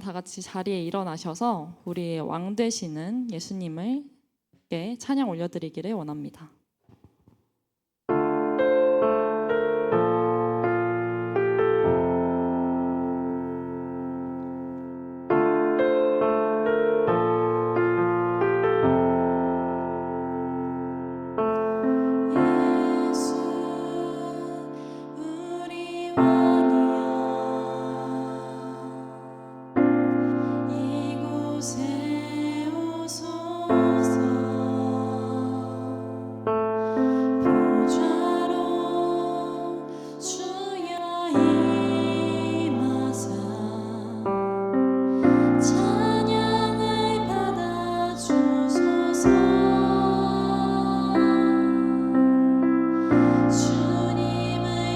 다 같이 자리에 일어나셔서 우리의 왕 되시는 예수님을 찬양 올려드리기를 원합니다. 주님을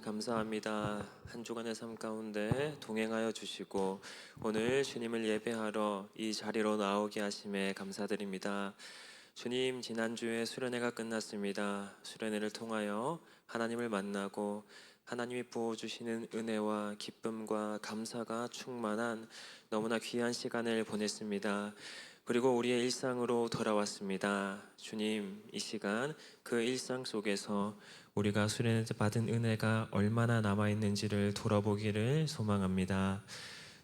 아버지 감사합니다. 한 주간의 삶 가운데 동행하여 주시고 오늘 주님을 예배하러 이 자리로 나오게 하심에 감사드립니다. 주님, 지난주에 수련회가 끝났습니다. 수련회를 통하여 하나님을 만나고 하나님이 부어주시는 은혜와 기쁨과 감사가 충만한 너무나 귀한 시간을 보냈습니다. 그리고 우리의 일상으로 돌아왔습니다. 주님, 이 시간 그 일상 속에서 우리가 수련회 때 받은 은혜가 얼마나 남아있는지를 돌아보기를 소망합니다.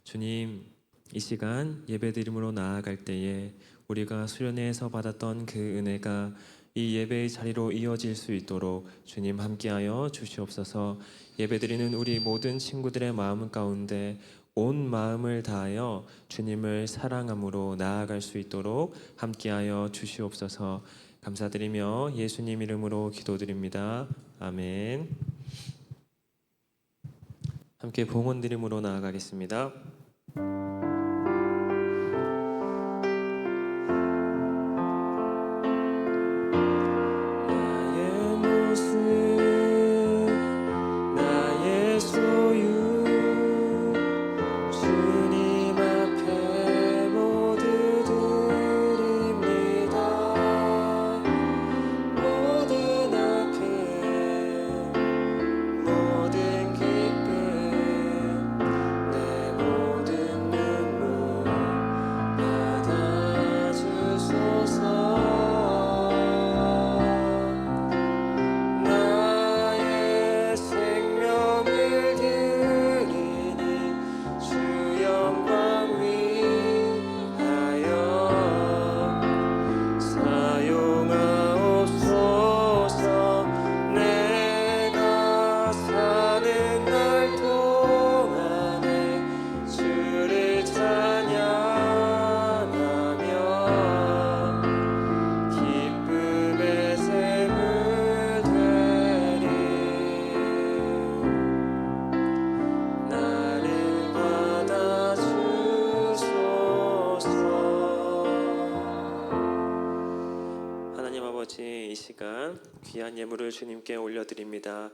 주님, 이 시간 예배드림으로 나아갈 때에 우리가 수련회에서 받았던 그 은혜가 이 예배의 자리로 이어질 수 있도록 주님 함께하여 주시옵소서. 예배드리는 우리 모든 친구들의 마음 가운데 온 마음을 다하여 주님을 사랑함으로 나아갈 수 있도록 함께하여 주시옵소서. 감사드리며 예수님 이름으로 기도드립니다. 아멘. 함께 봉헌 드림으로 나아가겠습니다. 나의 모습, 나의 소유, 주님 앞에 모두 드립니다. 모든 아픔, 모든 기쁨, 내 모든 눈물 받아주소서. 나의 생명을 드리니 주 영광 위하여 사용하옵소서. 내가 사는 날 동안에 주를 찬양하며 기쁨의 샘을 되리. 나를 받아주소서. 하나님 아버지, 이 시간 귀한 예물을 주님께 올려드립니다.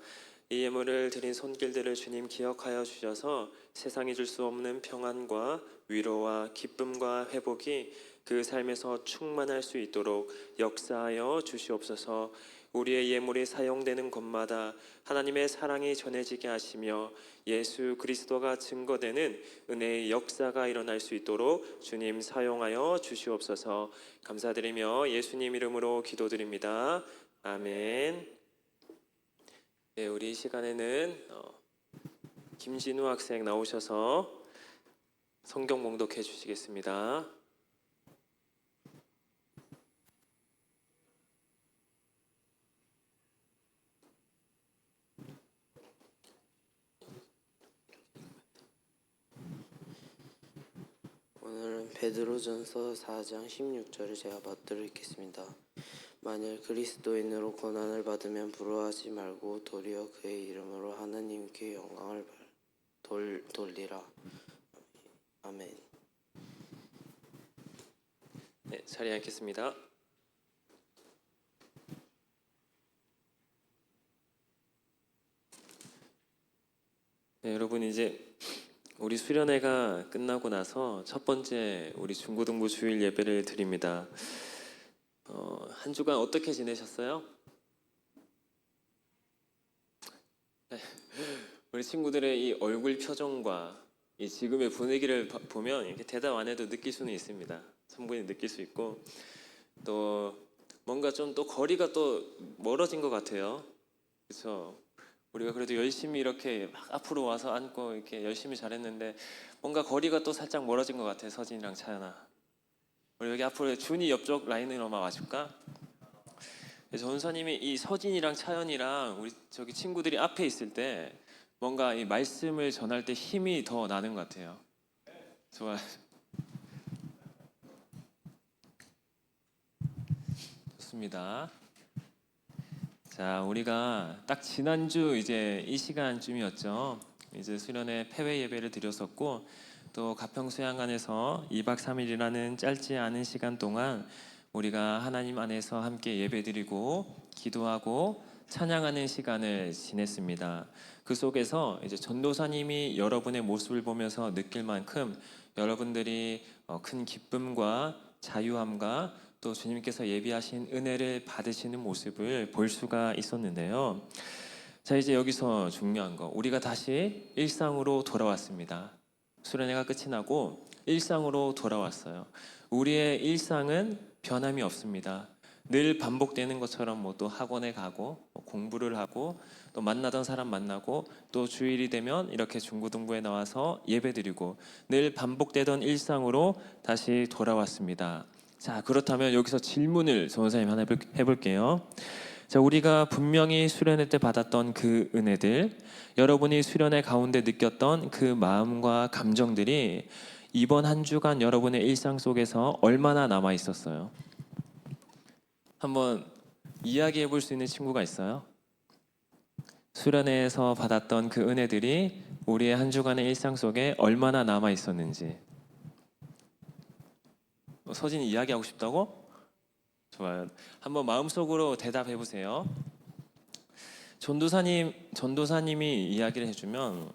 이 예물을 드린 손길들을 주님 기억하여 주셔서 세상이 줄 수 없는 평안과 위로와 기쁨과 회복이 그 삶에서 충만할 수 있도록 역사하여 주시옵소서. 우리의 예물이 사용되는 곳마다 하나님의 사랑이 전해지게 하시며 예수 그리스도가 증거되는 은혜의 역사가 일어날 수 있도록 주님 사용하여 주시옵소서. 감사드리며 예수님 이름으로 기도드립니다. 아멘. 네, 우리 이 시간에는 김진우 학생 나오셔서 성경 봉독해 주시겠습니다. 오늘은 베드로전서 4장 16절을 제가 받들어 읽겠습니다. 만일 그리스도인으로 고난을 받으면 부러워하지 말고 도리어 그의 이름으로 하나님께 영광을 돌리라. 아멘. 네, 자리에 앉겠습니다. 네, 여러분, 이제 우리 수련회가 끝나고 나서 첫 번째 우리 중고등부 주일 예배를 드립니다. 한 주간 어떻게 지내셨어요? 네, 우리 친구들의 이 얼굴 표정과 이 지금의 분위기를 보면 이렇게 대답 안 해도 느낄 수는 있습니다. 충분히 느낄 수 있고, 또 뭔가 좀 또 거리가 또 멀어진 것 같아요. 그렇죠? 우리가 그래도 열심히 이렇게 막 앞으로 와서 앉고 이렇게 열심히 잘했는데 뭔가 거리가 또 살짝 멀어진 것 같아요. 서진이랑 차연아, 우리 여기 앞으로 준이 옆쪽 라인으로만 와줄까? 전사님이 이 서진이랑 차연이랑 우리 저기 친구들이 앞에 있을 때 뭔가 이 말씀을 전할 때 힘이 더 나는 것 같아요. 좋아. 좋습니다. 자, 우리가 딱 지난주 이제 이 시간쯤이었죠. 이제 수련회 폐회 예배를 드렸었고, 또 가평수양관에서 2박 3일이라는 짧지 않은 시간 동안 우리가 하나님 안에서 함께 예배드리고 기도하고 찬양하는 시간을 지냈습니다. 그 속에서 이제 전도사님이 여러분의 모습을 보면서 느낄 만큼 여러분들이 큰 기쁨과 자유함과 또 주님께서 예비하신 은혜를 받으시는 모습을 볼 수가 있었는데요. 자, 이제 여기서 중요한 거, 우리가 다시 일상으로 돌아왔습니다. 수련회가 끝이 나고 일상으로 돌아왔어요. 우리의 일상은 변함이 없습니다. 늘 반복되는 것처럼 뭐 또 학원에 가고 뭐 공부를 하고 또 만나던 사람 만나고 또 주일이 되면 이렇게 중고등부에 나와서 예배드리고 늘 반복되던 일상으로 다시 돌아왔습니다. 자, 그렇다면 여기서 질문을 전도사님 하나 해볼게요. 자, 우리가 분명히 수련회 때 받았던 그 은혜들, 여러분이 수련회 가운데 느꼈던 그 마음과 감정들이 이번 한 주간 여러분의 일상 속에서 얼마나 남아 있었어요? 한번 이야기해 볼 수 있는 친구가 있어요? 수련회에서 받았던 그 은혜들이 우리의 한 주간의 일상 속에 얼마나 남아 있었는지. 서진이 이야기하고 싶다고? 좋아요. 한번 마음속으로 대답해 보세요. 전도사님이 이야기를 해주면,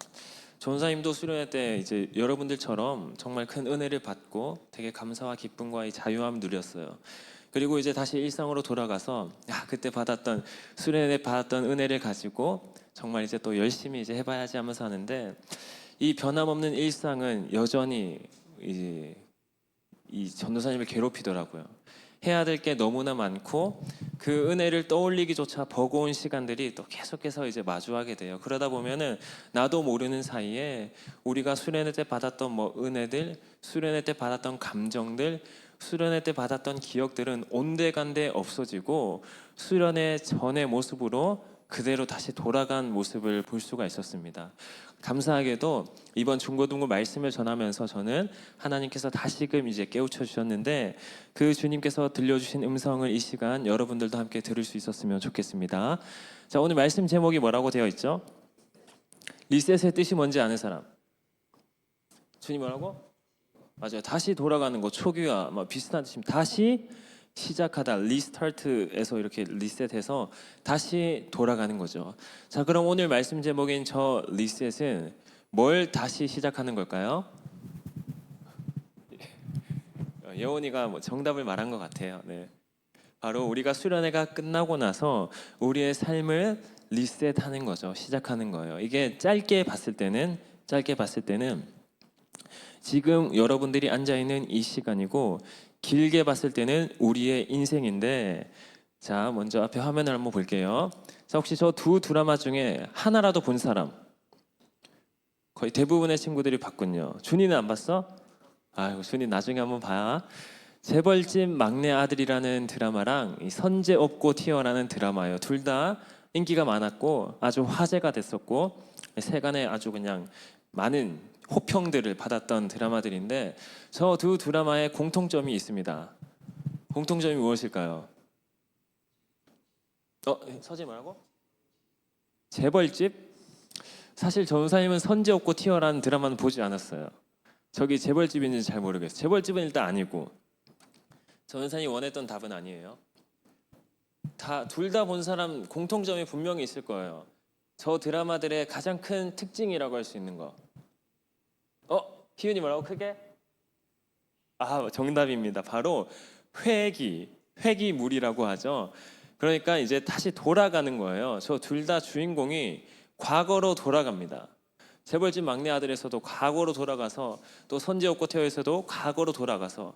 전도사님도 수련회 때 이제 여러분들처럼 정말 큰 은혜를 받고 되게 감사와 기쁨과 이 자유함을 누렸어요. 그리고 이제 다시 일상으로 돌아가서 그때 받았던 수련회 받았던 은혜를 가지고 정말 이제 또 열심히 이제 해봐야지 하면서 하는데, 이 변함없는 일상은 여전히 이 전도사님을 괴롭히더라고요. 해야 될 게 너무나 많고 그 은혜를 떠올리기조차 버거운 시간들이 또 계속해서 이제 마주하게 돼요. 그러다 보면은 나도 모르는 사이에 우리가 수련회 때 받았던 뭐 은혜들, 수련회 때 받았던 감정들, 수련회 때 받았던 기억들은 온데간데 없어지고 수련회 전의 모습으로 그대로 다시 돌아간 모습을 볼 수가 있었습니다. 감사하게도 이번 중고등부 말씀을 전하면서 저는 하나님께서 다시금 이제 깨우쳐 주셨는데, 그 주님께서 들려주신 음성을 이 시간 여러분들도 함께 들을 수 있었으면 좋겠습니다. 자, 오늘 말씀 제목이 뭐라고 되어 있죠? 리셋의 뜻이 뭔지 아는 사람? 주님 뭐라고? 맞아요. 다시 돌아가는 거, 초기화 뭐 비슷한 뜻입니다. 다시 시작하다, 리스타트에서 이렇게 리셋해서 다시 돌아가는 거죠. 자, 그럼 오늘 말씀 제목인 저 리셋은 뭘 다시 시작하는 걸까요? 예원이가 뭐 정답을 말한 것 같아요. 네. 바로 우리가 수련회가 끝나고 나서 우리의 삶을 리셋하는 거죠. 시작하는 거예요. 이게 짧게 봤을 때는 지금 여러분들이 앉아 있는 이 시간이고, 길게 봤을 때는 우리의 인생인데, 자, 먼저 앞에 화면을 한번 볼게요. 자, 혹시 저 두 드라마 중에 하나라도 본 사람? 거의 대부분의 친구들이 봤군요. 준이는 안 봤어? 아이고, 준이 나중에 한번 봐. 재벌집 막내 아들이라는 드라마랑 이 선제 없고 튀어라는 드라마예요. 둘 다 인기가 많았고 아주 화제가 됐었고 세간에 아주 그냥 많은 호평들을 받았던 드라마들인데, 저 두 드라마에 공통점이 있습니다. 공통점이 무엇일까요? 서지 뭐라고? 재벌집? 사실 전사님은 선제 없고 튀어라는 드라마는 보지 않았어요. 저기 재벌집인지 잘 모르겠어요. 재벌집은 일단 아니고, 전사님이 원했던 답은 아니에요. 둘 다 본 사람 공통점이 분명히 있을 거예요. 저 드라마들의 가장 큰 특징이라고 할 수 있는 거. 희은이 뭐라고? 크게? 정답입니다. 바로 회귀물이라고 하죠. 그러니까 이제 다시 돌아가는 거예요. 저 둘 다 주인공이 과거로 돌아갑니다. 재벌집 막내 아들에서도 과거로 돌아가서, 또 선제 없고 튀어에서도 과거로 돌아가서,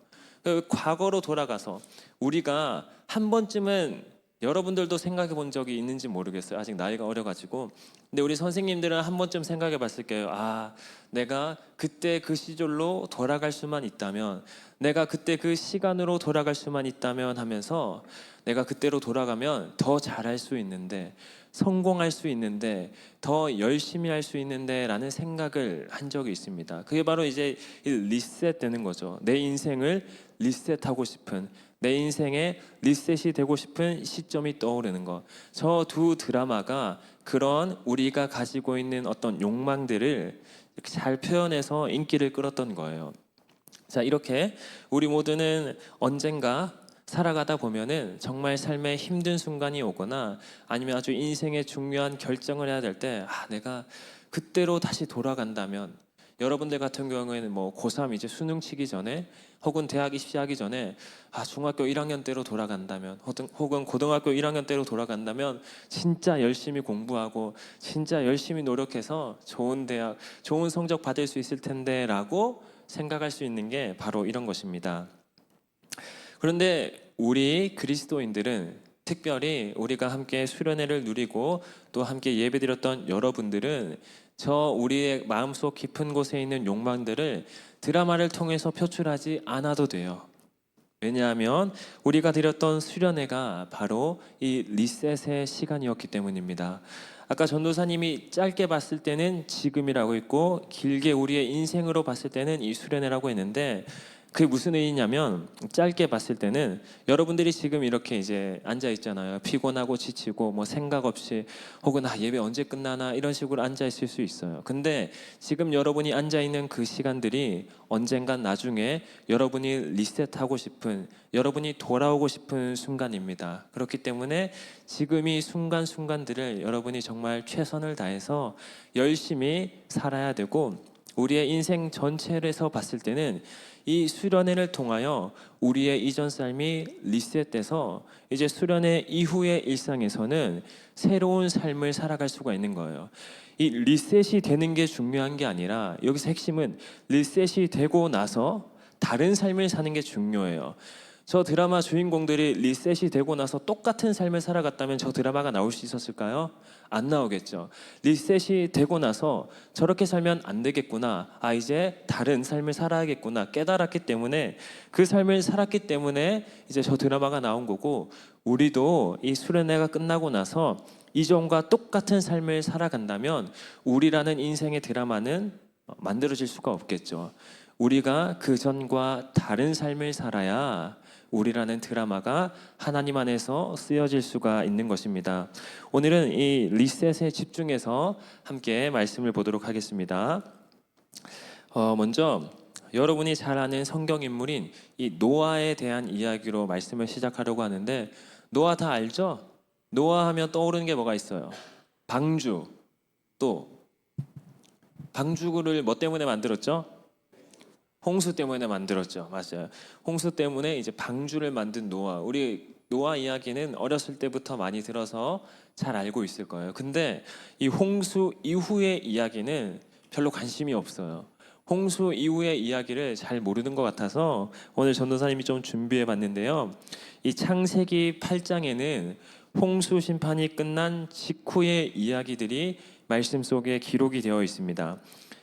과거로 돌아가서 우리가 한 번쯤은, 여러분들도 생각해 본 적이 있는지 모르겠어요. 아직 나이가 어려가지고. 근데 우리 선생님들은 한 번쯤 생각해 봤을 거예요. 내가 그때 그 시절로 돌아갈 수만 있다면, 내가 그때 그 시간으로 돌아갈 수만 있다면 하면서, 내가 그때로 돌아가면 더 잘할 수 있는데, 성공할 수 있는데, 더 열심히 할 수 있는데 라는 생각을 한 적이 있습니다. 그게 바로 이제 리셋 되는 거죠. 내 인생을 리셋하고 싶은, 내 인생에 리셋이 되고 싶은 시점이 떠오르는 것. 저 두 드라마가 그런 우리가 가지고 있는 어떤 욕망들을 이렇게 잘 표현해서 인기를 끌었던 거예요. 자, 이렇게 우리 모두는 언젠가 살아가다 보면은 정말 삶에 힘든 순간이 오거나 아니면 아주 인생의 중요한 결정을 해야 될 때 내가 그때로 다시 돌아간다면, 여러분들 같은 경우에는 뭐 고3 이제 수능 치기 전에 혹은 대학 입시하기 전에 중학교 1학년 때로 돌아간다면 혹은 고등학교 1학년 때로 돌아간다면 진짜 열심히 공부하고 진짜 열심히 노력해서 좋은 대학, 좋은 성적 받을 수 있을 텐데 라고 생각할 수 있는 게 바로 이런 것입니다. 그런데 우리 그리스도인들은, 특별히 우리가 함께 수련회를 누리고 또 함께 예배드렸던 여러분들은 우리의 마음속 깊은 곳에 있는 욕망들을 드라마를 통해서 표출하지 않아도 돼요. 왜냐하면 우리가 드렸던 수련회가 바로 이 리셋의 시간이었기 때문입니다. 아까 전도사님이 짧게 봤을 때는 지금이라고 했고 길게 우리의 인생으로 봤을 때는 이 수련회라고 했는데, 그게 무슨 의미냐면, 짧게 봤을 때는 여러분들이 지금 이렇게 이제 앉아 있잖아요. 피곤하고 지치고 뭐 생각 없이, 혹은 예배 언제 끝나나 이런 식으로 앉아 있을 수 있어요. 근데 지금 여러분이 앉아 있는 그 시간들이 언젠간 나중에 여러분이 리셋하고 싶은, 여러분이 돌아오고 싶은 순간입니다. 그렇기 때문에 지금 이 순간순간들을 여러분이 정말 최선을 다해서 열심히 살아야 되고, 우리의 인생 전체를 해서 봤을 때는 이 수련회를 통하여 우리의 이전 삶이 리셋돼서 이제 수련회 이후의 일상에서는 새로운 삶을 살아갈 수가 있는 거예요. 이 리셋이 되는 게 중요한 게 아니라, 여기서 핵심은 리셋이 되고 나서 다른 삶을 사는 게 중요해요. 저 드라마 주인공들이 리셋이 되고 나서 똑같은 삶을 살아갔다면 저 드라마가 나올 수 있었을까요? 안 나오겠죠. 리셋이 되고 나서 저렇게 살면 안 되겠구나, 이제 다른 삶을 살아야겠구나 깨달았기 때문에, 그 삶을 살았기 때문에 이제 저 드라마가 나온 거고, 우리도 이 수련회가 끝나고 나서 이전과 똑같은 삶을 살아간다면 우리라는 인생의 드라마는 만들어질 수가 없겠죠. 우리가 그 전과 다른 삶을 살아야 우리라는 드라마가 하나님 안에서 쓰여질 수가 있는 것입니다. 오늘은 이 리셋에 집중해서 함께 말씀을 보도록 하겠습니다. 먼저 여러분이 잘 아는 성경 인물인 이 노아에 대한 이야기로 말씀을 시작하려고 하는데, 노아 다 알죠? 노아 하면 떠오르는 게 뭐가 있어요? 방주. 또 방주를 뭐 때문에 만들었죠? 홍수 때문에 만들었죠. 맞아요. 홍수 때문에 이제 방주를 만든 노아. 우리 노아 이야기는 어렸을 때부터 많이 들어서 잘 알고 있을 거예요. 근데 이 홍수 이후의 이야기는 별로 관심이 없어요. 홍수 이후의 이야기를 잘 모르는 것 같아서 오늘 전도사님이 좀 준비해 봤는데요. 이 창세기 8장에는 홍수 심판이 끝난 직후의 이야기들이 말씀 속에 기록이 되어 있습니다.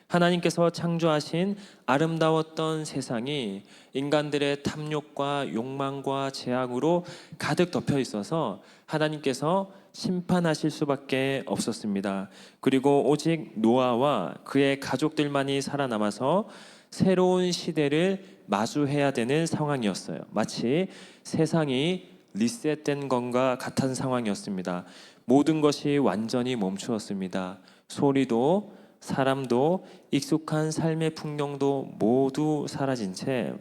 하나님께서 창조하신 아름다웠던 세상이 인간들의 탐욕과 욕망과 죄악으로 가득 덮여 있어서 하나님께서 심판하실 수밖에 없었습니다. 그리고 오직 노아와 그의 가족들만이 살아남아서 새로운 시대를 마주해야 되는 상황이었어요. 마치 세상이 리셋된 것과 같은 상황이었습니다. 모든 것이 완전히 멈추었습니다. 소리도 사람도 익숙한 삶의 풍경도 모두 사라진 채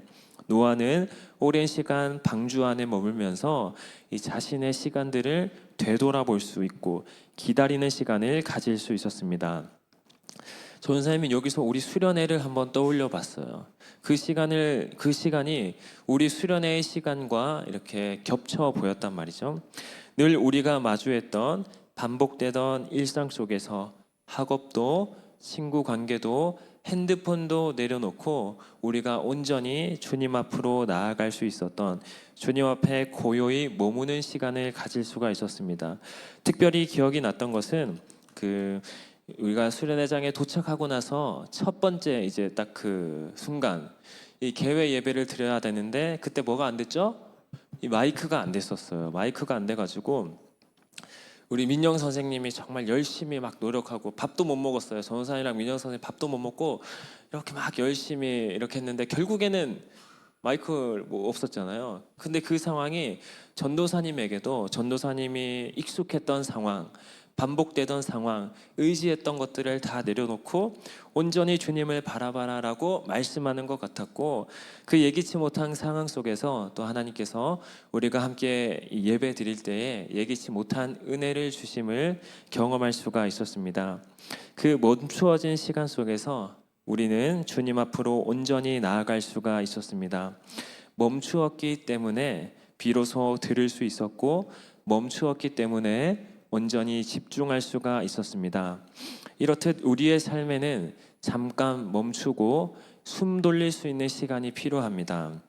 노아는 오랜 시간 방주 안에 머물면서 이 자신의 시간들을 되돌아볼 수 있고 기다리는 시간을 가질 수 있었습니다. 전사님은 여기서 우리 수련회를 한번 떠올려 봤어요. 그 시간이 우리 수련회의 시간과 이렇게 겹쳐 보였단 말이죠. 늘 우리가 마주했던 반복되던 일상 속에서 학업도 친구 관계도 핸드폰도 내려놓고 우리가 온전히 주님 앞으로 나아갈 수 있었던, 주님 앞에 고요히 머무는 시간을 가질 수가 있었습니다. 특별히 기억이 났던 것은 우리가 수련회장에 도착하고 나서 첫 번째 이제 딱 그 순간 이 개회 예배를 드려야 되는데, 그때 뭐가 안 됐죠? 이 마이크가 안 됐었어요. 마이크가 안 돼가지고 우리 민영 선생님이 정말 열심히 막 노력하고 밥도 못 먹었어요. 전사님이랑 민영 선생님 밥도 못 먹고 이렇게 막 열심히 이렇게 했는데 결국에는 마이크 뭐 없었잖아요. 근데 그 상황이 전도사님에게도 전도사님이 익숙했던 상황, 반복되던 상황, 의지했던 것들을 다 내려놓고 온전히 주님을 바라봐라라고 말씀하는 것 같았고, 그 예기치 못한 상황 속에서 또 하나님께서 우리가 함께 예배 드릴 때에 예기치 못한 은혜를 주심을 경험할 수가 있었습니다. 그 멈추어진 시간 속에서 우리는 주님 앞으로 온전히 나아갈 수가 있었습니다. 멈추었기 때문에 비로소 들을 수 있었고, 멈추었기 때문에 온전히 집중할 수가 있었습니다. 이렇듯 우리의 삶에는 잠깐 멈추고 숨 돌릴 수 있는 시간이 필요합니다.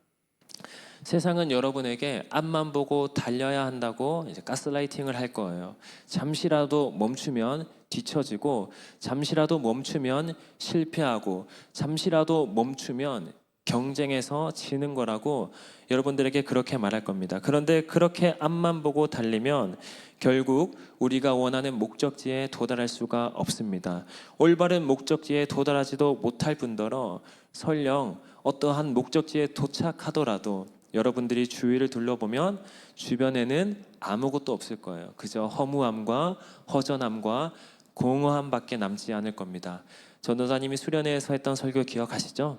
세상은 여러분에게 앞만 보고 달려야 한다고 이제 가스라이팅을 할 거예요. 잠시라도 멈추면 뒤처지고, 잠시라도 멈추면 실패하고, 잠시라도 멈추면 경쟁에서 지는 거라고 여러분들에게 그렇게 말할 겁니다. 그런데 그렇게 앞만 보고 달리면 결국 우리가 원하는 목적지에 도달할 수가 없습니다. 올바른 목적지에 도달하지도 못할 뿐더러 설령 어떠한 목적지에 도착하더라도 여러분들이 주위를 둘러보면 주변에는 아무것도 없을 거예요. 그저 허무함과 허전함과 공허함밖에 남지 않을 겁니다. 전도사님이 수련회에서 했던 설교 기억하시죠?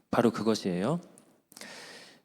바로 그것이에요.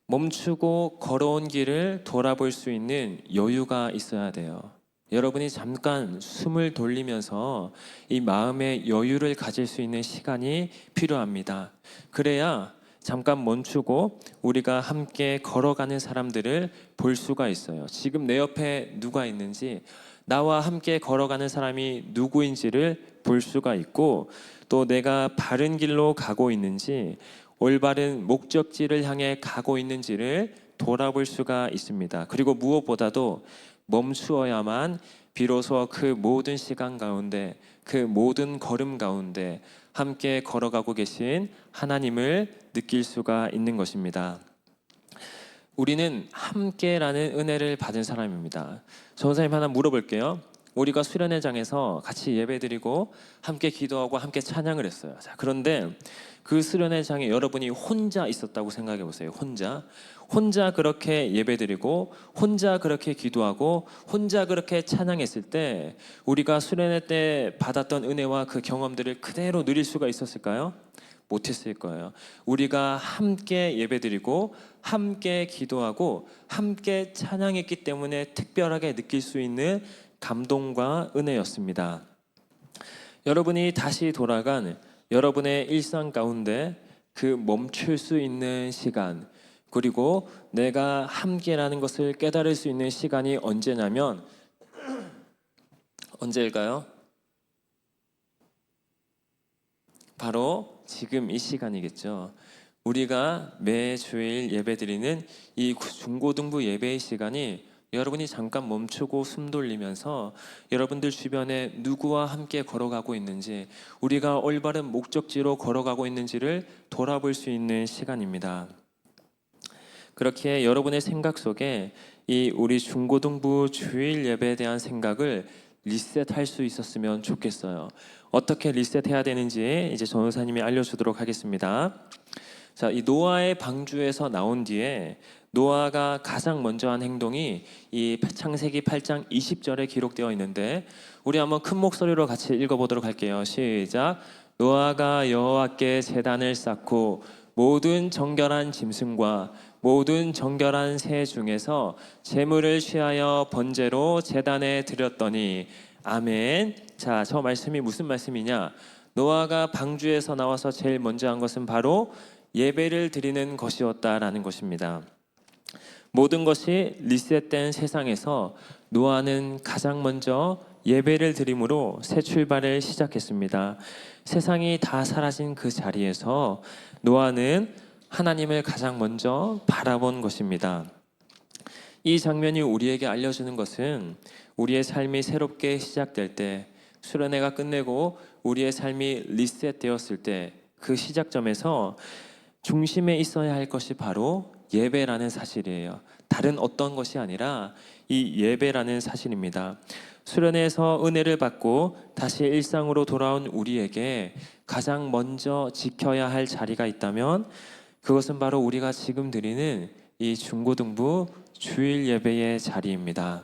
멈추고 걸어온 길을 돌아볼 수 있는 여유가 있어야 돼요. 여러분이 잠깐 숨을 돌리면서 이 마음의 여유를 가질 수 있는 시간이 필요합니다. 그래야 잠깐 멈추고 우리가 함께 걸어가는 사람들을 볼 수가 있어요. 지금 내 옆에 누가 있는지, 나와 함께 걸어가는 사람이 누구인지를 볼 수가 있고, 또 내가 바른 길로 가고 있는지, 올바른 목적지를 향해 가고 있는지를 돌아볼 수가 있습니다. 그리고 무엇보다도 멈추어야만 비로소 그 모든 시간 가운데, 그 모든 걸음 가운데 함께 걸어가고 계신 하나님을 느낄 수가 있는 것입니다. 우리는 함께라는 은혜를 받은 사람입니다. 전사님 하나 물어볼게요. 우리가 수련회장에서 같이 예배드리고 함께 기도하고 함께 찬양을 했어요. 자, 그런데 그 수련회장에 여러분이 혼자 있었다고 생각해 보세요. 혼자 그렇게 예배드리고 혼자 그렇게 기도하고 혼자 그렇게 찬양했을 때 우리가 수련회 때 받았던 은혜와 그 경험들을 그대로 누릴 수가 있었을까요? 못했을 거예요. 우리가 함께 예배드리고 함께 기도하고 함께 찬양했기 때문에 특별하게 느낄 수 있는 감동과 은혜였습니다. 여러분이 다시 돌아간 여러분의 일상 가운데 그 멈출 수 있는 시간, 그리고 내가 함께라는 것을 깨달을 수 있는 시간이 언제냐면 언제일까요? 바로 지금 이 시간이겠죠. 우리가 매주일 예배드리는 이 중고등부 예배의 시간이 여러분이 잠깐 멈추고 숨 돌리면서 여러분들 주변에 누구와 함께 걸어가고 있는지, 우리가 올바른 목적지로 걸어가고 있는지를 돌아볼 수 있는 시간입니다. 그렇게 여러분의 생각 속에 이 우리 중고등부 주일 예배에 대한 생각을 리셋할 수 있었으면 좋겠어요. 어떻게 리셋해야 되는지 이제 전도사님이 알려주도록 하겠습니다. 자, 이 노아의 방주에서 나온 뒤에 노아가 가장 먼저 한 행동이 이 창세기 8장 20절에 기록되어 있는데, 우리 한번 큰 목소리로 같이 읽어보도록 할게요. 시작. 노아가 여호와께 제단을 쌓고 모든 정결한 짐승과 모든 정결한 새 중에서 제물을 취하여 번제로 제단에 드렸더니 아멘. 자, 저 말씀이 무슨 말씀이냐? 노아가 방주에서 나와서 제일 먼저 한 것은 바로 예배를 드리는 것이었다라는 것입니다. 모든 것이 리셋된 세상에서 노아는 가장 먼저 예배를 드림으로 새 출발을 시작했습니다. 세상이 다 사라진 그 자리에서 노아는 하나님을 가장 먼저 바라본 것입니다. 이 장면이 우리에게 알려주는 것은 우리의 삶이 새롭게 시작될 때, 수련회가 끝내고 우리의 삶이 리셋되었을 때 그 시작점에서 중심에 있어야 할 것이 바로 예배라는 사실이에요. 다른 어떤 것이 아니라 이 예배라는 사실입니다. 수련회에서 은혜를 받고 다시 일상으로 돌아온 우리에게 가장 먼저 지켜야 할 자리가 있다면 그것은 바로 우리가 지금 드리는 이 중고등부 주일 예배의 자리입니다.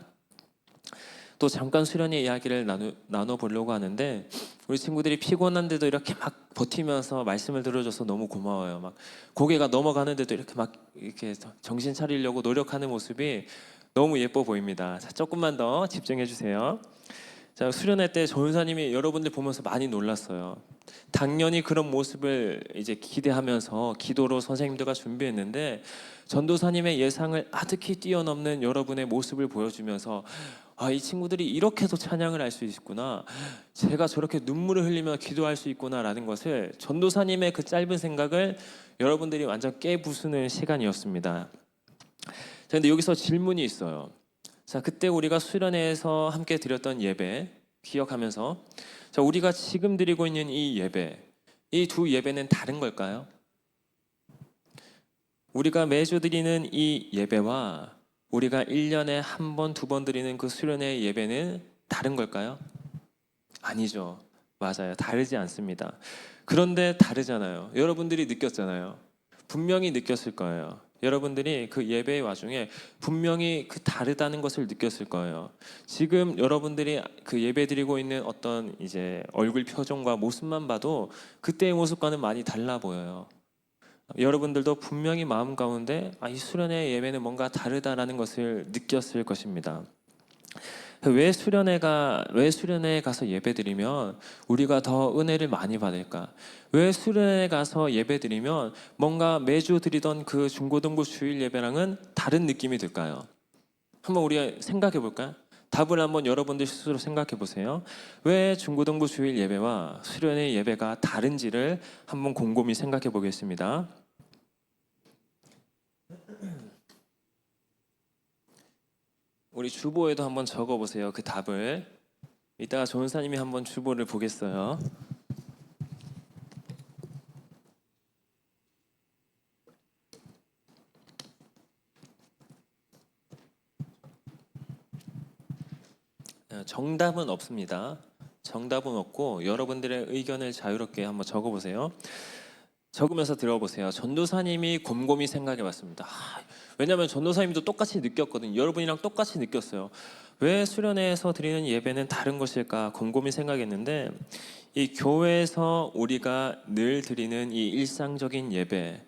또 잠깐 수련의 이야기를 나눠보려고 하는데 우리 친구들이 피곤한데도 이렇게 막 버티면서 말씀을 들어줘서 너무 고마워요. 막 고개가 넘어가는데도 이렇게 막 이렇게 정신 차리려고 노력하는 모습이 너무 예뻐 보입니다. 자, 조금만 더 집중해 주세요. 자, 수련회 때 전사님이 여러분들 보면서 많이 놀랐어요. 당연히 그런 모습을 이제 기대하면서 기도로 선생님들과 준비했는데 전도사님의 예상을 아득히 뛰어넘는 여러분의 모습을 보여주면서 아, 이 친구들이 이렇게도 찬양을 할 수 있구나. 제가 저렇게 눈물을 흘리며 기도할 수 있구나라는 것을 전도사님의 그 짧은 생각을 여러분들이 완전 깨부수는 시간이었습니다. 자, 근데 여기서 질문이 있어요. 자, 그때 우리가 수련회에서 함께 드렸던 예배 기억하면서 자, 우리가 지금 드리고 있는 이 예배, 이 두 예배는 다른 걸까요? 우리가 매주 드리는 이 예배와 우리가 1년에 한 번, 두 번 드리는 그 수련회 예배는 다른 걸까요? 아니죠. 맞아요. 다르지 않습니다. 그런데 다르잖아요. 여러분들이 느꼈잖아요. 분명히 느꼈을 거예요. 여러분들이 그 예배의 와중에 분명히 그 다르다는 것을 느꼈을 거예요. 지금 여러분들이 그 예배 드리고 있는 어떤 이제 얼굴 표정과 모습만 봐도 그때의 모습과는 많이 달라 보여요. 여러분들도 분명히 마음 가운데 이 수련회 예배는 뭔가 다르다라는 것을 느꼈을 것입니다. 왜 수련회에 가서 예배드리면 우리가 더 은혜를 많이 받을까? 왜 수련회에 가서 예배드리면 뭔가 매주 드리던 그 중고등부 주일 예배랑은 다른 느낌이 들까요? 한번 우리 생각해 볼까요? 답을 한번 여러분들 스스로 생각해 보세요. 왜 중고등부 주일 예배와 수련회 예배가 다른지를 한번 곰곰이 생각해 보겠습니다. 우리 주보에도 한번 적어 보세요. 그 답을. 이따가 조은사님이 한번 주보를 보겠어요. 정답은 없습니다. 정답은 없고 여러분들의 의견을 자유롭게 한번 적어 보세요. 적으면서 들어보세요. 전도사님이 곰곰이 생각해 봤습니다. 왜냐하면 전도사님도 똑같이 느꼈거든요. 여러분이랑 똑같이 느꼈어요. 왜 수련회에서 드리는 예배는 다른 것일까 곰곰이 생각했는데 이 교회에서 우리가 늘 드리는 이 일상적인 예배,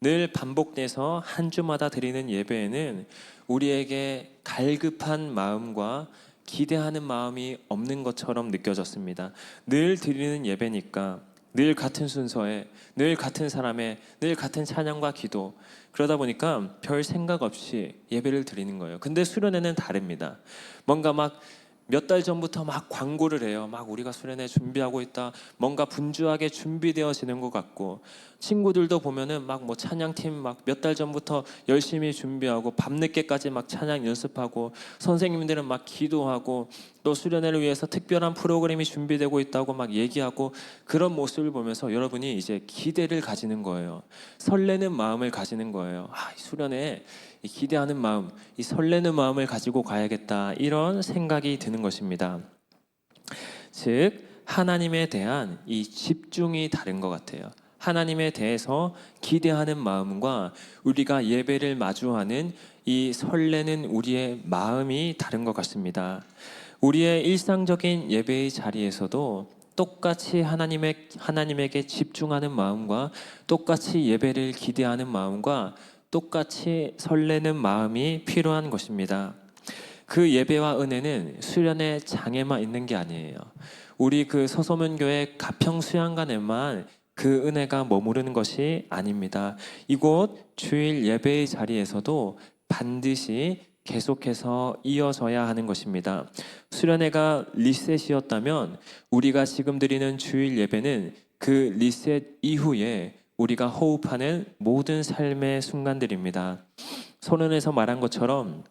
늘 반복돼서 한 주마다 드리는 예배에는 우리에게 갈급한 마음과 기대하는 마음이 없는 것처럼 느껴졌습니다. 늘 드리는 예배니까 늘 같은 순서에 늘 같은 사람의 늘 같은 찬양과 기도, 그러다 보니까 별 생각 없이 예배를 드리는 거예요. 근데 수련회는 다릅니다. 뭔가 막 몇 달 전부터 막 광고를 해요. 막 우리가 수련회 준비하고 있다. 뭔가 분주하게 준비되어지는 것 같고, 친구들도 보면은 막 뭐 찬양팀 막 몇 달 전부터 열심히 준비하고 밤늦게까지 막 찬양 연습하고, 선생님들은 막 기도하고, 또 수련회를 위해서 특별한 프로그램이 준비되고 있다고 막 얘기하고, 그런 모습을 보면서 여러분이 이제 기대를 가지는 거예요. 설레는 마음을 가지는 거예요. 이 수련회에 이 기대하는 마음, 이 설레는 마음을 가지고 가야겠다, 이런 생각이 드는 것입니다. 즉 하나님에 대한 이 집중이 다른 것 같아요. 하나님에 대해서 기대하는 마음과 우리가 예배를 마주하는 이 설레는 우리의 마음이 다른 것 같습니다. 우리의 일상적인 예배의 자리에서도 똑같이 하나님에게 집중하는 마음과 똑같이 예배를 기대하는 마음과 똑같이 설레는 마음이 필요한 것입니다. 그 예배와 은혜는 수련회 장에만 있는 게 아니에요. 우리 그 서소문교회 가평 수양관에만 그 은혜가 머무르는 것이 아닙니다. 이곳 주일 예배의 자리에서도 반드시 계속해서 이어져야 하는 것입니다. 수련회가 리셋이었다면 우리가 지금 드리는 주일 예배는 그 리셋 이후에 우리가 호흡하는 모든 삶의 순간들입니다. 선언에서 말한 것처럼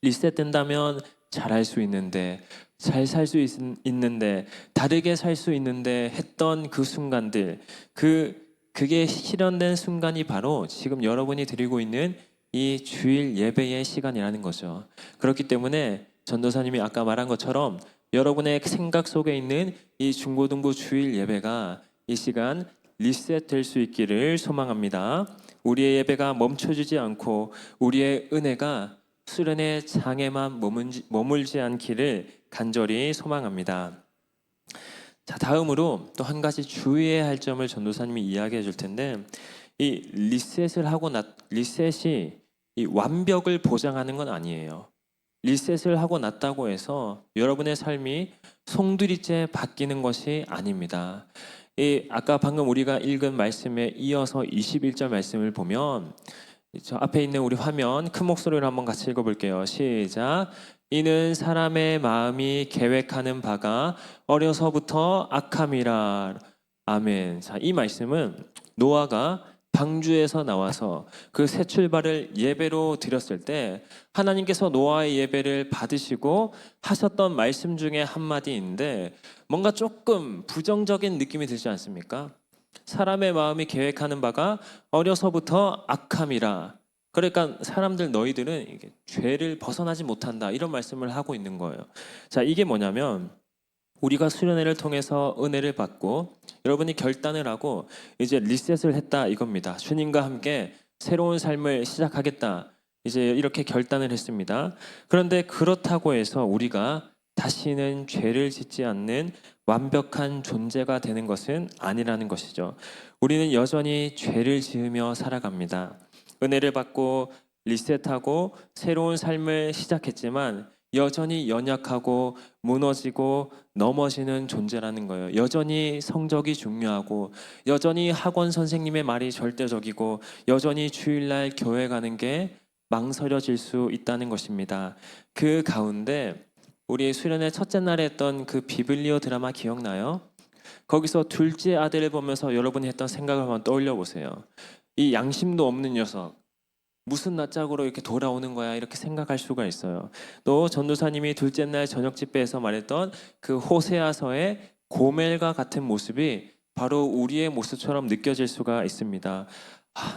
리셋된다면 잘할 수 있는데, 잘 살 수 있는데, 다르게 살 수 있는데 했던 그 순간들, 그게 실현된 순간이 바로 지금 여러분이 드리고 있는 이 주일 예배의 시간이라는 거죠. 그렇기 때문에 전도사님이 아까 말한 것처럼 여러분의 생각 속에 있는 이 중고등부 주일 예배가 이 시간 리셋될 수 있기를 소망합니다. 우리의 예배가 멈춰지지 않고 우리의 은혜가 수련회 장에만 머물지 않기를 간절히 소망합니다. 자, 다음으로 또 한 가지 주의해야 할 점을 전도사님이 이야기해 줄 텐데, 이 리셋이 이 완벽을 보장하는 건 아니에요. 리셋을 하고 났다고 해서 여러분의 삶이 송두리째 바뀌는 것이 아닙니다. 이 아까 방금 우리가 읽은 말씀에 이어서 21절 말씀을 보면, 저 앞에 있는 우리 화면 큰 목소리로 한번 같이 읽어볼게요. 시작. 이는 사람의 마음이 계획하는 바가 어려서부터 악함이라. 아멘. 자, 이 말씀은 노아가 방주에서 나와서 그 새 출발을 예배로 드렸을 때 하나님께서 노아의 예배를 받으시고 하셨던 말씀 중에 한마디인데, 뭔가 조금 부정적인 느낌이 들지 않습니까? 사람의 마음이 계획하는 바가 어려서부터 악함이라. 그러니까 사람들 너희들은 이게 죄를 벗어나지 못한다, 이런 말씀을 하고 있는 거예요. 자, 이게 뭐냐면 우리가 수련회를 통해서 은혜를 받고 여러분이 결단을 하고 이제 리셋을 했다 이겁니다. 주님과 함께 새로운 삶을 시작하겠다, 이제 이렇게 결단을 했습니다. 그런데 그렇다고 해서 우리가 다시는 죄를 짓지 않는 완벽한 존재가 되는 것은 아니라는 것이죠. 우리는 여전히 죄를 지으며 살아갑니다. 은혜를 받고 리셋하고 새로운 삶을 시작했지만 여전히 연약하고 무너지고 넘어지는 존재라는 거예요. 여전히 성적이 중요하고 여전히 학원 선생님의 말이 절대적이고 여전히 주일날 교회 가는 게 망설여질 수 있다는 것입니다. 그 가운데 우리 수련회 첫째 날에 했던 그 비블리오 드라마 기억나요? 거기서 둘째 아들을 보면서 여러분이 했던 생각을 한번 떠올려 보세요. 이 양심도 없는 녀석, 무슨 낯짝으로 이렇게 돌아오는 거야, 이렇게 생각할 수가 있어요. 또 전도사님이 둘째 날 저녁 집회에서 말했던 그 호세아서의 고멜과 같은 모습이 바로 우리의 모습처럼 느껴질 수가 있습니다.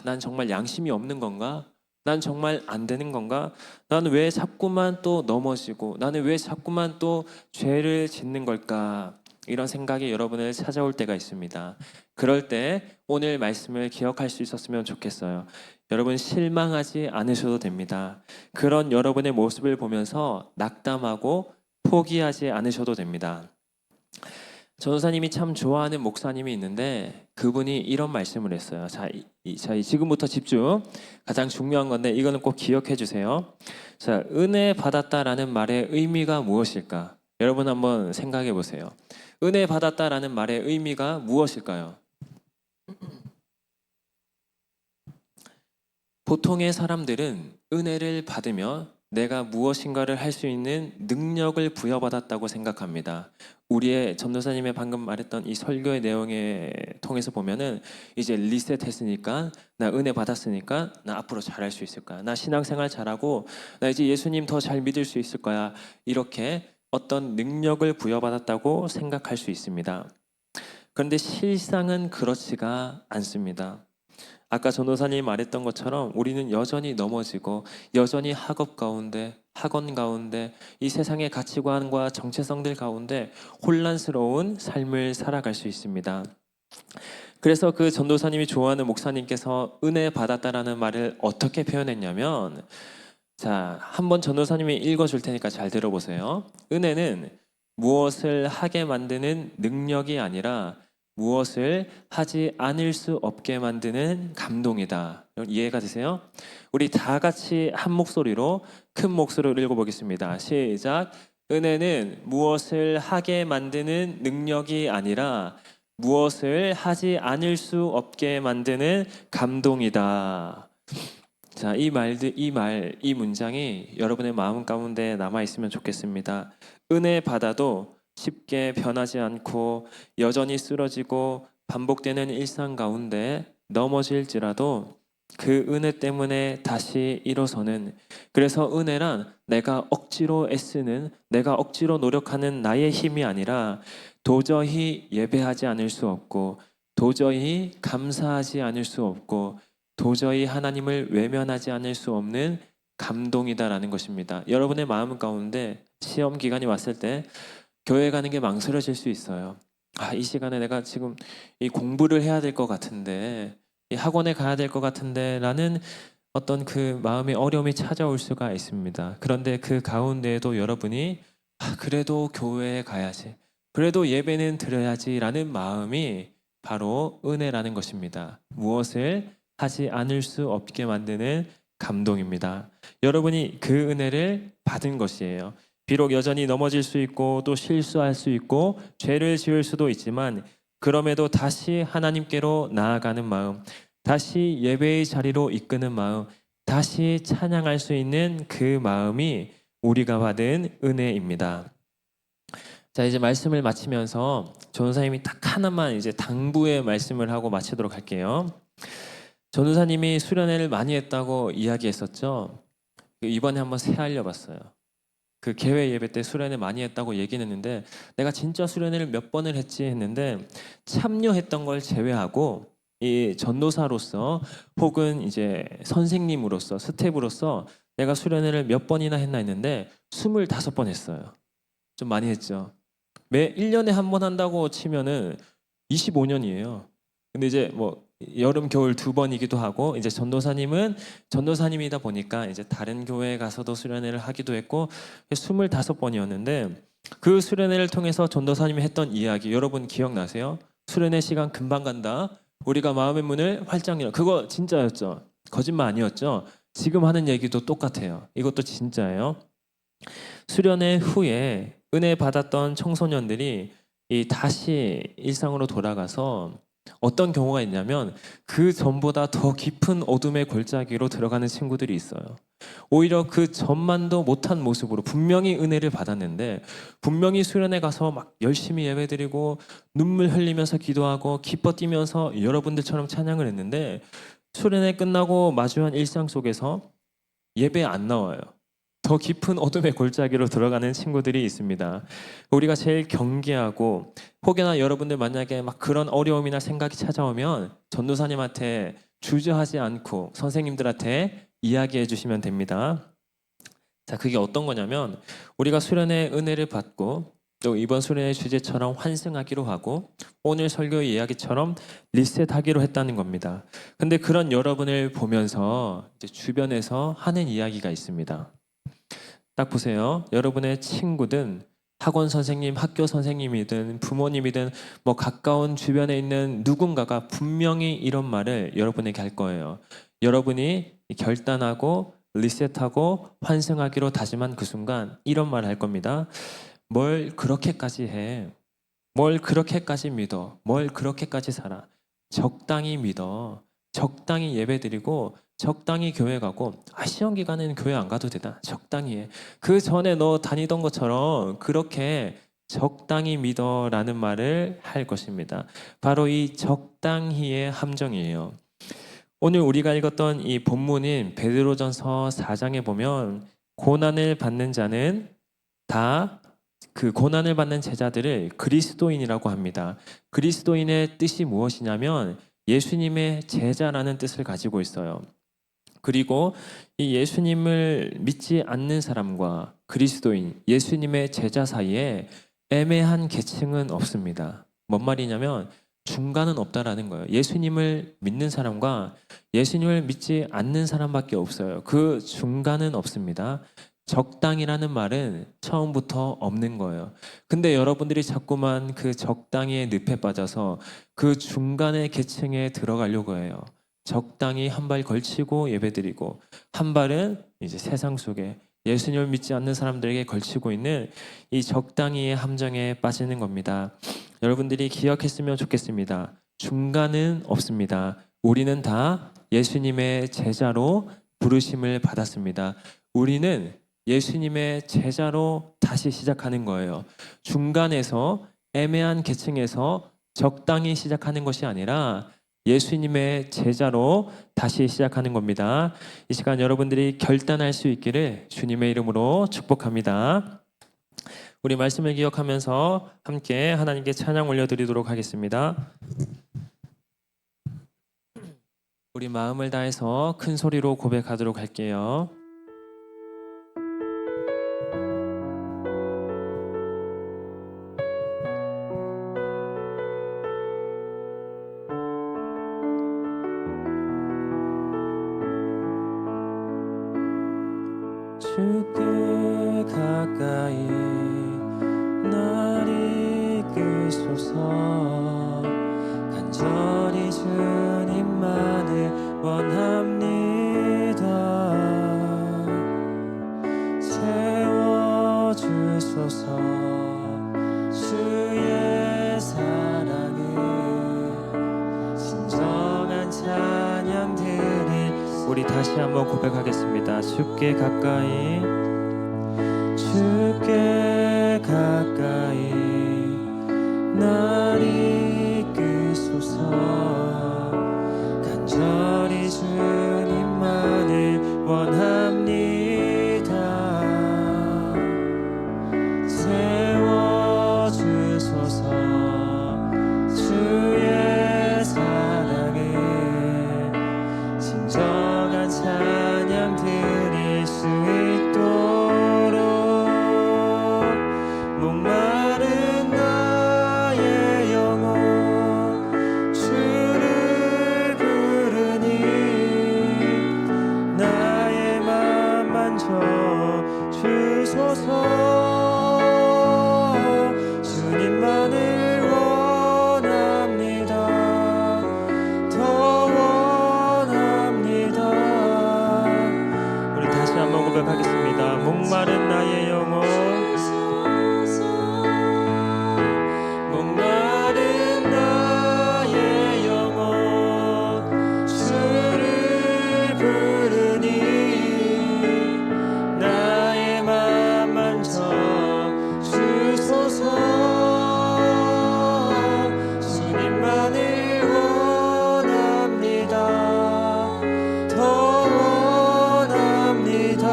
난 정말 양심이 없는 건가? 난 정말 안 되는 건가? 나는 왜 자꾸만 또 넘어지고 나는 왜 자꾸만 또 죄를 짓는 걸까? 이런 생각이 여러분을 찾아올 때가 있습니다. 그럴 때 오늘 말씀을 기억할 수 있었으면 좋겠어요. 여러분, 실망하지 않으셔도 됩니다. 그런 여러분의 모습을 보면서 낙담하고 포기하지 않으셔도 됩니다. 전도사님이 참 좋아하는 목사님이 있는데 그분이 이런 말씀을 했어요. 자, 지금부터 집중. 가장 중요한 건데 이거는 꼭 기억해 주세요. 자, 은혜 받았다라는 말의 의미가 무엇일까? 여러분 한번 생각해 보세요. 은혜 받았다라는 말의 의미가 무엇일까요? 보통의 사람들은 은혜를 받으며 내가 무엇인가를 할 수 있는 능력을 부여받았다고 생각합니다. 우리의 전도사님의 방금 말했던 이 설교의 내용에 통해서 보면은 이제 리셋했으니까, 나 은혜 받았으니까 나 앞으로 잘할 수 있을 거야, 나 신앙생활 잘하고 나 이제 예수님 더 잘 믿을 수 있을 거야, 이렇게 어떤 능력을 부여받았다고 생각할 수 있습니다. 그런데 실상은 그렇지가 않습니다. 아까 전도사님이 말했던 것처럼 우리는 여전히 넘어지고 여전히 학업 가운데, 학원 가운데, 이 세상의 가치관과 정체성들 가운데 혼란스러운 삶을 살아갈 수 있습니다. 그래서 그 전도사님이 좋아하는 목사님께서 은혜 받았다라는 말을 어떻게 표현했냐면, 자, 한번 전도사님이 읽어줄 테니까 잘 들어보세요. 은혜는 무엇을 하게 만드는 능력이 아니라 무엇을 하지 않을 수 없게 만드는 감동이다. 이해가 되세요? 우리 다 같이 한 목소리로 큰 목소리로 읽어보겠습니다. 시작. 은혜는 무엇을 하게 만드는 능력이 아니라 무엇을 하지 않을 수 없게 만드는 감동이다. 자, 이 문장이 여러분의 마음 가운데 남아 있으면 좋겠습니다. 은혜 받아도 쉽게 변하지 않고 여전히 쓰러지고 반복되는 일상 가운데 넘어질지라도 그 은혜 때문에 다시 일어서는, 그래서 은혜란 내가 억지로 애쓰는, 내가 억지로 노력하는 나의 힘이 아니라 도저히 예배하지 않을 수 없고 도저히 감사하지 않을 수 없고 도저히 하나님을 외면하지 않을 수 없는 감동이다라는 것입니다. 여러분의 마음 가운데 시험 기간이 왔을 때 교회 가는 게 망설여질 수 있어요. 이 시간에 내가 지금 이 공부를 해야 될 것 같은데, 이 학원에 가야 될 것 같은데 라는 어떤 그 마음의 어려움이 찾아올 수가 있습니다. 그런데 그 가운데에도 여러분이 그래도 교회에 가야지, 그래도 예배는 드려야지라는 마음이 바로 은혜라는 것입니다. 무엇을 하지 않을 수 없게 만드는 감동입니다. 여러분이 그 은혜를 받은 것이에요. 비록 여전히 넘어질 수 있고 또 실수할 수 있고 죄를 지을 수도 있지만 그럼에도 다시 하나님께로 나아가는 마음, 다시 예배의 자리로 이끄는 마음, 다시 찬양할 수 있는 그 마음이 우리가 받은 은혜입니다. 자, 이제 말씀을 마치면서 전도사님이 딱 하나만 이제 당부의 말씀을 하고 마치도록 할게요. 전도사님이 수련회를 많이 했다고 이야기했었죠. 이번에 한번 새알려 봤어요. 그 개회 예배 때 수련회 많이 했다고 얘기는 했는데 내가 진짜 수련회를 몇 번을 했지 했는데 참여했던 걸 제외하고 이 전도사로서 혹은 이제 선생님으로서 스텝으로서 내가 수련회를 몇 번이나 했나 했는데 25번 했어요. 좀 많이 했죠. 매 1년에 한 번 한다고 치면은 25년이에요. 근데 이제 뭐 여름 겨울 2번이기도 하고 이제 전도사님은 전도사님이다 보니까 이제 다른 교회에 가서도 수련회를 하기도 했고 25번이었는데 그 수련회를 통해서 전도사님이 했던 이야기 여러분 기억나세요? 수련회 시간 금방 간다. 우리가 마음의 문을 활짝 열어. 그거 진짜였죠. 거짓말 아니었죠. 지금 하는 얘기도 똑같아요. 이것도 진짜예요. 수련회 후에 은혜 받았던 청소년들이 다시 일상으로 돌아가서 어떤 경우가 있냐면 그 전보다 더 깊은 어둠의 골짜기로 들어가는 친구들이 있어요. 오히려 그 전만도 못한 모습으로 분명히 은혜를 받았는데 분명히 수련회 가서 막 열심히 예배드리고 눈물 흘리면서 기도하고 기뻐 뛰면서 여러분들처럼 찬양을 했는데 수련회 끝나고 마주한 일상 속에서 예배 안 나와요. 더 깊은 어둠의 골짜기로 들어가는 친구들이 있습니다. 우리가 제일 경계하고 혹여나 여러분들 만약에 막 그런 어려움이나 생각이 찾아오면 전도사님한테 주저하지 않고 선생님들한테 이야기해 주시면 됩니다. 자, 그게 어떤 거냐면 우리가 수련의 은혜를 받고 또 이번 수련의 주제처럼 환승하기로 하고 오늘 설교의 이야기처럼 리셋하기로 했다는 겁니다. 근데 그런 여러분을 보면서 이제 주변에서 하는 이야기가 있습니다. 딱 보세요. 여러분의 친구든 학원 선생님, 학교 선생님이든 부모님이든 뭐 가까운 주변에 있는 누군가가 분명히 이런 말을 여러분에게 할 거예요. 여러분이 결단하고 리셋하고 환승하기로 다짐한 그 순간 이런 말을 할 겁니다. 뭘 그렇게까지 해? 뭘 그렇게까지 믿어? 뭘 그렇게까지 살아? 적당히 믿어. 적당히 예배드리고 적당히 교회 가고 시험 기간에는 교회 안 가도 되다. 적당히 해. 그 전에 너 다니던 것처럼 그렇게 적당히 믿어라는 말을 할 것입니다. 바로 이 적당히의 함정이에요. 오늘 우리가 읽었던 이 본문인 베드로전서 4장에 보면 고난을 받는 자는 다 그 고난을 받는 제자들을 그리스도인이라고 합니다. 그리스도인의 뜻이 무엇이냐면 예수님의 제자라는 뜻을 가지고 있어요. 그리고 이 예수님을 믿지 않는 사람과 그리스도인, 예수님의 제자 사이에 애매한 계층은 없습니다. 뭔 말이냐면 중간은 없다라는 거예요. 예수님을 믿는 사람과 예수님을 믿지 않는 사람밖에 없어요. 그 중간은 없습니다. 적당이라는 말은 처음부터 없는 거예요. 근데 여러분들이 자꾸만 그 적당히의 늪에 빠져서 그 중간의 계층에 들어가려고 해요. 적당히 한 발 걸치고 예배드리고 한 발은 이제 세상 속에 예수님을 믿지 않는 사람들에게 걸치고 있는 이 적당히의 함정에 빠지는 겁니다. 여러분들이 기억했으면 좋겠습니다. 중간은 없습니다. 우리는 다 예수님의 제자로 부르심을 받았습니다. 우리는 예수님의 제자로 다시 시작하는 거예요. 중간에서 애매한 계층에서 적당히 시작하는 것이 아니라 예수님의 제자로 다시 시작하는 겁니다. 이 시간 여러분들이 결단할 수 있기를 주님의 이름으로 축복합니다. 우리 말씀을 기억하면서 함께 하나님께 찬양 올려드리도록 하겠습니다. 우리 마음을 다해서 큰 소리로 고백하도록 할게요. 주께 가까이 우리 다시 한번 고백하겠습니다. 주께 가까이, 주께 가까이 날 이끄소서. 간절히 주님만을 원합니다. 세워주소서. 주의 사랑을 진정한 찬양 드릴 수 있도록 목마른 나의 영혼 주를 부르니 나의 맘 만져 주소서. 주님만을 원합니다. 더 원합니다. 우리 다시 한번 고백하겠습니다. 목마른 나의 영혼, 목마른 나의 영혼 주를 부르니 나의 맘 만져 주소서. 주님만을 원합니다. 더 원합니다.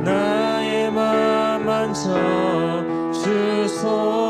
나의 맘 만져 주소서.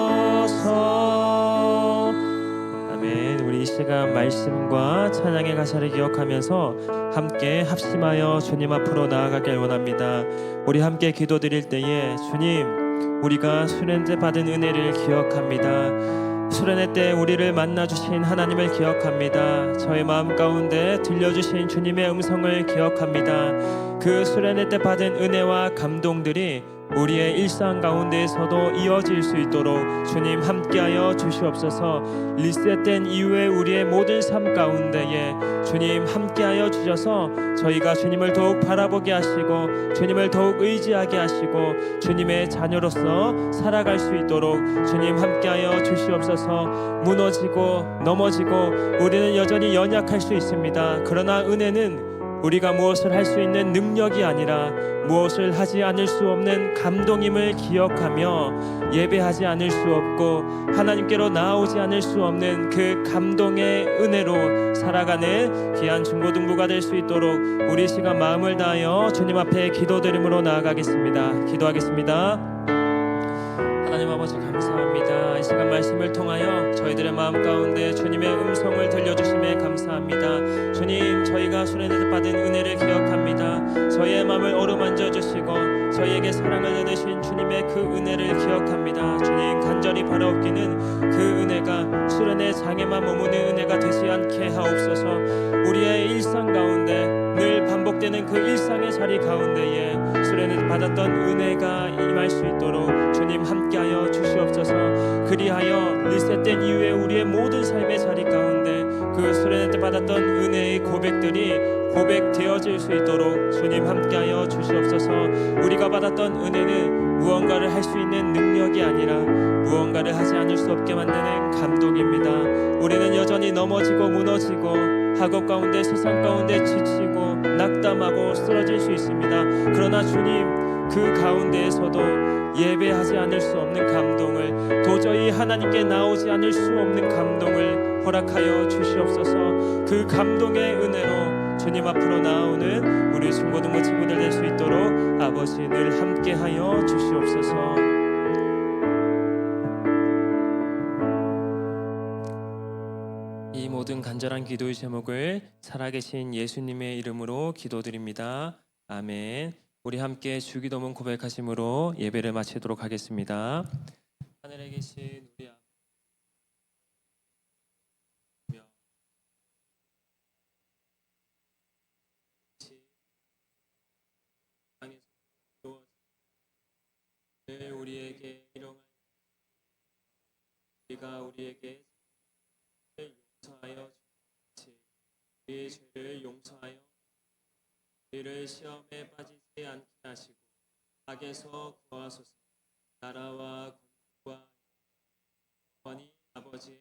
아멘. 우리 이 시간 말씀과 찬양의 가사를 기억하면서 함께 합심하여 주님 앞으로 나아가길 원합니다. 우리 함께 기도드릴 때에 주님, 우리가 수련때 받은 은혜를 기억합니다. 수련회 때 우리를 만나주신 하나님을 기억합니다. 저의 마음 가운데 들려주신 주님의 음성을 기억합니다. 그 수련회 때 받은 은혜와 감동들이 우리의 일상 가운데에서도 이어질 수 있도록 주님 함께하여 주시옵소서. 리셋된 이후에 우리의 모든 삶 가운데에 주님 함께하여 주셔서 저희가 주님을 더욱 바라보게 하시고 주님을 더욱 의지하게 하시고 주님의 자녀로서 살아갈 수 있도록 주님 함께하여 주시옵소서. 무너지고 넘어지고 우리는 여전히 연약할 수 있습니다. 그러나 은혜는 우리가 무엇을 할 수 있는 능력이 아니라 무엇을 하지 않을 수 없는 감동임을 기억하며 예배하지 않을 수 없고 하나님께로 나아오지 않을 수 없는 그 감동의 은혜로 살아가는 귀한 중고등부가 될 수 있도록 우리 시간 마음을 다하여 주님 앞에 기도드림으로 나아가겠습니다. 기도하겠습니다. 하나님 아버지 감사합니다. 이 시간 말씀을 통하여 저희들의 마음 가운데 주님의 음성을 들려주심에 감사합니다. 주님, 저희가 수련회 받은 은혜를 기억합니다. 저희의 마음을 어루만져 주시고 저희에게 사랑을 나누신 주님의 그 은혜를 기억합니다. 주님, 간절히 바라옵기는 그 은혜가 수련회 장에만 머무는 은혜가 되지 않게 하옵소서. 우리의 일상 가운데 늘 반복되는 그 일상의 자리 가운데에 수련회 받았던 은혜가 임할 수 있도록 주님 함께하여 주시옵소서. 그리하여 리셋된 이후에 우리의 모든 삶의 자리 가운데 그 수련회 때 받았던 은혜의 고백들이 고백되어질 수 있도록 주님 함께하여 주시옵소서. 우리가 받았던 은혜는 무언가를 할 수 있는 능력이 아니라 무언가를 하지 않을 수 없게 만드는 감동입니다. 우리는 여전히 넘어지고 무너지고 학업 가운데 세상 가운데 지치고 낙담하고 쓰러질 수 있습니다. 그러나 주님, 그 가운데에서도 예배하지 않을 수 없는 감동을, 도저히 하나님께 나오지 않을 수 없는 감동을 허락하여 주시옵소서. 그 감동의 은혜로 주님 앞으로 나오는 우리 중고등부 친구들 될 수 있도록 아버지 늘 함께하여 주시옵소서. 이 모든 간절한 기도의 제목을 살아계신 예수님의 이름으로 기도드립니다. 아멘. 우리 함께 주기도문 고백하심으로 예배를 마치도록 하겠습니다. 하늘에 계신 우리 아버지, 우리에게 일용할 우리가 우리에게 용서하여 주시지 우리의 죄를 용서하여 우리를 시험에 빠지지 않게 하시고 악에서 구하소서. 나라와 권능과 영원히 아버지